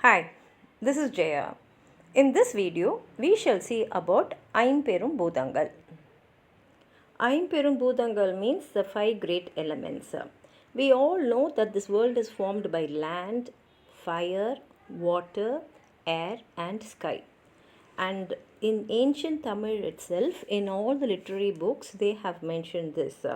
Hi, this is Jaya. In this video, we shall see about Aimperum Bhudangal. Aimperum Bhudangal means the five great elements. We all know that this world is formed by land, fire, water, air and sky. And in ancient Tamil itself, in all the literary books, they have mentioned this.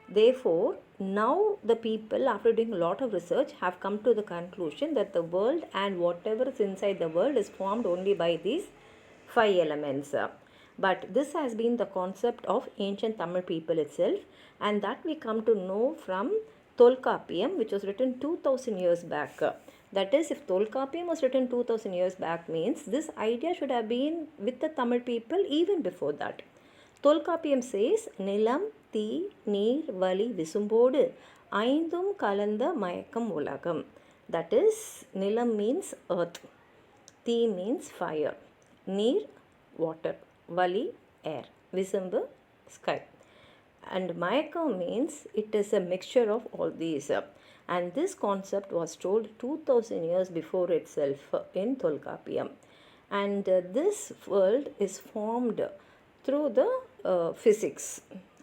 Therefore, now the people, after doing a lot of research, have come to the conclusion that the world and whatever is inside the world is formed only by these five elements. But this has been the concept of ancient Tamil people itself, and that we come to know from Tolkapiyam, which was written 2000 years back. That is, if Tolkapiyam was written 2000 years back, means this idea should have been with the Tamil people even before that. Tolkapiyam says, Nilam, Tee, Neer, Vali, Visumbodu, Aindum Kalanda Mayakam Ulagam. That is, Nilam means earth, Tee means fire, Neer, water, Vali, air, Visumbu, sky. And Mayakam means it is a mixture of all these. And this concept was told 2000 years before itself in Tolkapiyam. And this world is formed through the physics,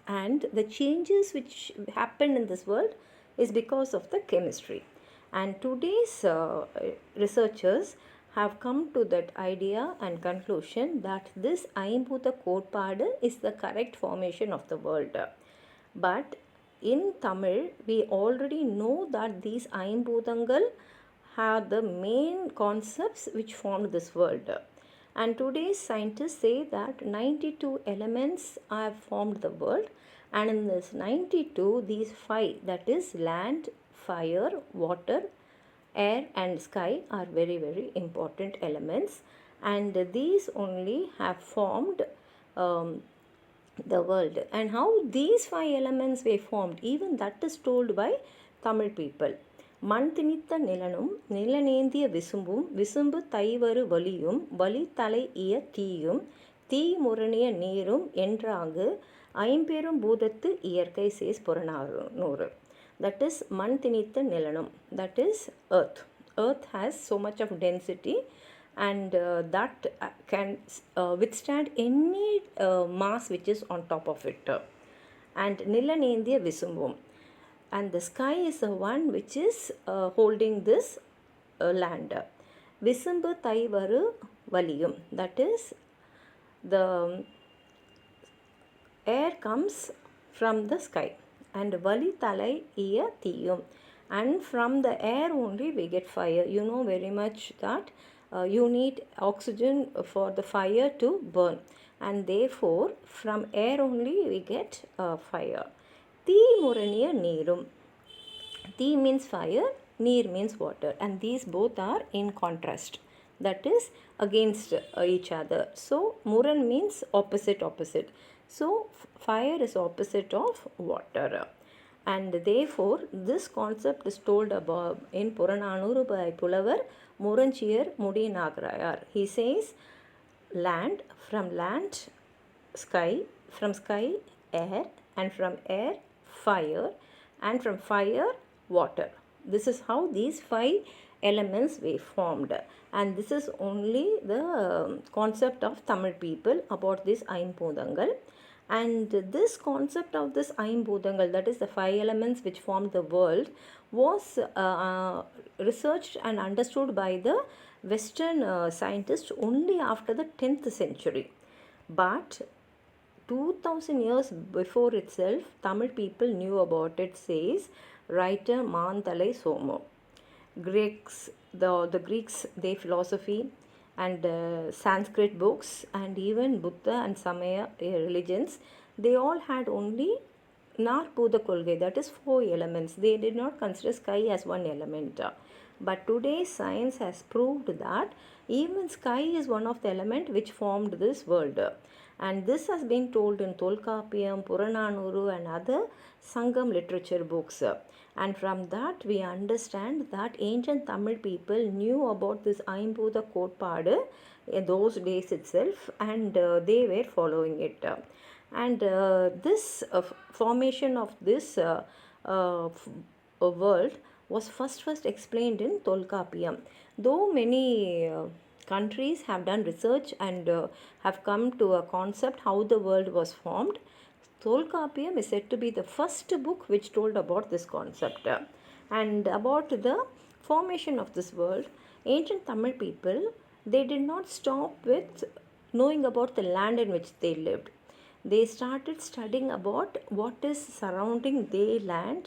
and the changes which happen in this world is because of the chemistry. And today's researchers have come to that idea and conclusion that this Aimbhuta Kotpadu is the correct formation of the world. But in Tamil, we already know that these Aimbhutangal have the main concepts which formed this world. And today's scientists say that 92 elements have formed the world, and in this 92, these five, that is land, fire, water, air and sky, are very, very important elements, and these only have formed the world. And how these five elements were formed, even that is told by Tamil people. மண் திணித்த நிலனும் நிலனேந்திய விசும்பும் விசும்பு தைவரு வலியும் வலி தலை இய தீயும் தீ முரணிய நீரும் என்றாங்கு ஐம்பெரும் பூதத்து இயற்கை சேஸ் புறநானூறு. That is மண் திணித்த நிலனும், that is earth. Earth has so much of density, and that can withstand any mass which is on top of it. And nilanendiya visumbum, and the sky is the one which is holding this land. Visumbu Thaivaru Valiyum, that is the air comes from the sky, and Vali Talai Iya Thiyum, and from the air only we get fire. You know very much that you need oxygen for the fire to burn, and therefore from air only we get fire. Tee Muraniya Neerum. Tee means fire, Neer means water, and these both are in contrast, that is against each other. So Muran means opposite. So fire is opposite of water, and therefore this concept is told above in Purananuru by Pulavar Muranchiyar Mudi Nagarayar. He says land, from land sky, from sky air, and from air fire, and from fire water. This is how these five elements were formed, and this is only the concept of Tamil people about this Aimbhudangal. And this concept of this Aimbhudangal, that is the five elements which formed the world, was researched and understood by the Western scientists only after the 10th century. But 2000 years before itself, Tamil people knew about it, says writer Mandalai Somo. The Greeks, their philosophy and Sanskrit books, and even Buddha and Samaya religions, they all had only Narpudha Kolgai, that is four elements. They did not consider sky as one element. But today science has proved that even sky is one of the elements which formed this world. And this has been told in Tolkapiyam, Purananuru and other Sangam literature books. And from that we understand that ancient Tamil people knew about this Aimbhuta Kotpadu in those days itself, and they were following it. And this formation of this world was first explained in Tolkappiyam. Though many countries have done research and have come to a concept how the world was formed, Tolkappiyam is said to be the first book which told about this concept. And about the formation of this world, ancient Tamil people, they did not stop with knowing about the land in which they lived. They started studying about what is surrounding their land,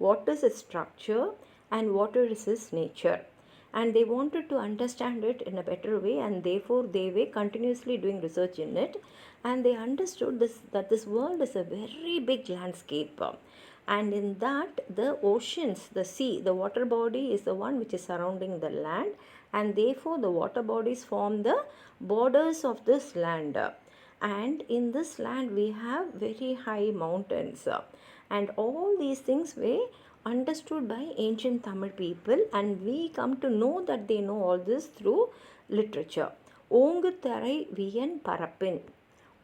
what is its structure, and what is its nature. And they wanted to understand it in a better way, and therefore they were continuously doing research in it, and they understood that this world is a very big landscape, and in that the oceans, the sea, the water body is the one which is surrounding the land, and therefore the water bodies form the borders of this land. And in this land we have very high mountains, and all these things were understood by ancient Tamil people, and we come to know that they know all this through literature. ஓங்கு தரை வியன் பரப்பின்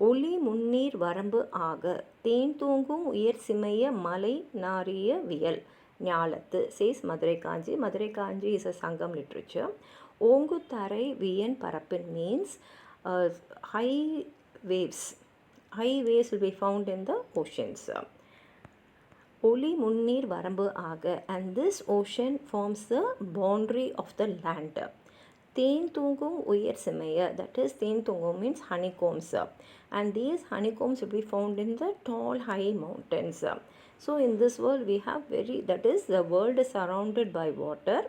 ஒளி முன்னீர் வரம்பு ஆக தேன் தூங்கும் உயர் சிமைய மலை நாரிய வியல் ஞாலத்து says Madurai Kanji. Madurai Kanji is a Sangam literature. ஓங்கு தரை வியன் பரப்பின் means high waves. High waves will be found in the oceans. Oli munnir varambu aga, and this ocean forms the boundary of the land. Then tungum uyar simaya, that is then tungum means honeycombs, and these honeycombs will be found in the tall high mountains. So in this world we have that is the world is surrounded by water,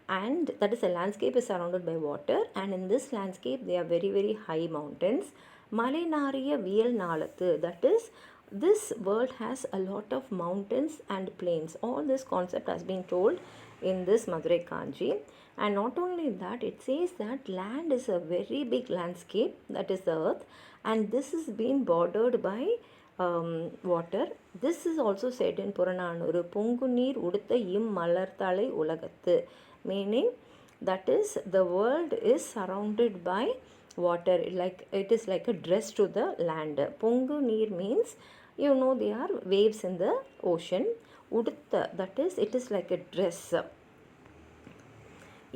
and that is the landscape is surrounded by water, and in this landscape there are very high mountains. Malenariya Viel Nalathu, that is this world has a lot of mountains and plains. All this concept has been told in this Madurai Kanji. And not only that, it says that land is a very big landscape, that is the earth, and this is being bordered by water. This is also said in Purananuru, Pungunir Udutha Im Malarthalai Ulagathu, meaning that is the world is surrounded by water, like it is like a dress to the land. Pungu neer means they are waves in the ocean. Udutha, that is it is like a dress.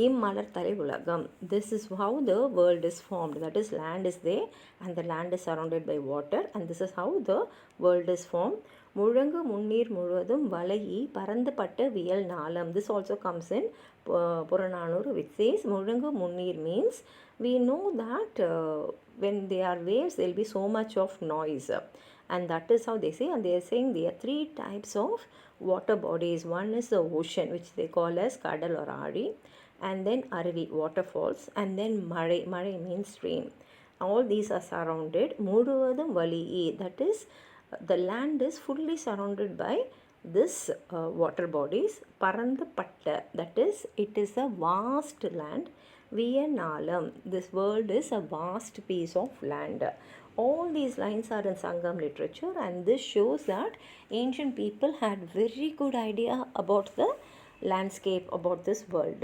Immalarthalai ulagam, this is how the world is formed, that is land is there and the land is surrounded by water, and this is how the world is formed. Mulangu munnir muzhudum valayi parandupatta viyal nalam, this also comes in Purananuru, which says Mulangu munnir means we know that when there are waves there will be so much of noise, and that is how they say, and they are saying there are three types of water bodies. One is the ocean, which they call as Kadal or Ari, and then Aravi, waterfalls, and then Mare means rain. All these are surrounded. Muduvadum Valiyi, that is the land is fully surrounded by this water bodies. Parandupatta, that is it is a vast land. Viyanalam, this world is a vast piece of land. All these lines are in Sangam literature, and this shows that ancient people had very good idea about the landscape, about this world.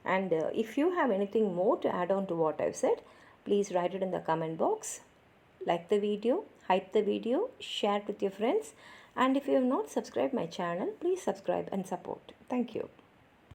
And if you have anything more to add on to what I've said, please write it in the comment box. Like the video, hype the video, share it with your friends, and if you have not subscribed my channel, please subscribe and support. Thank you.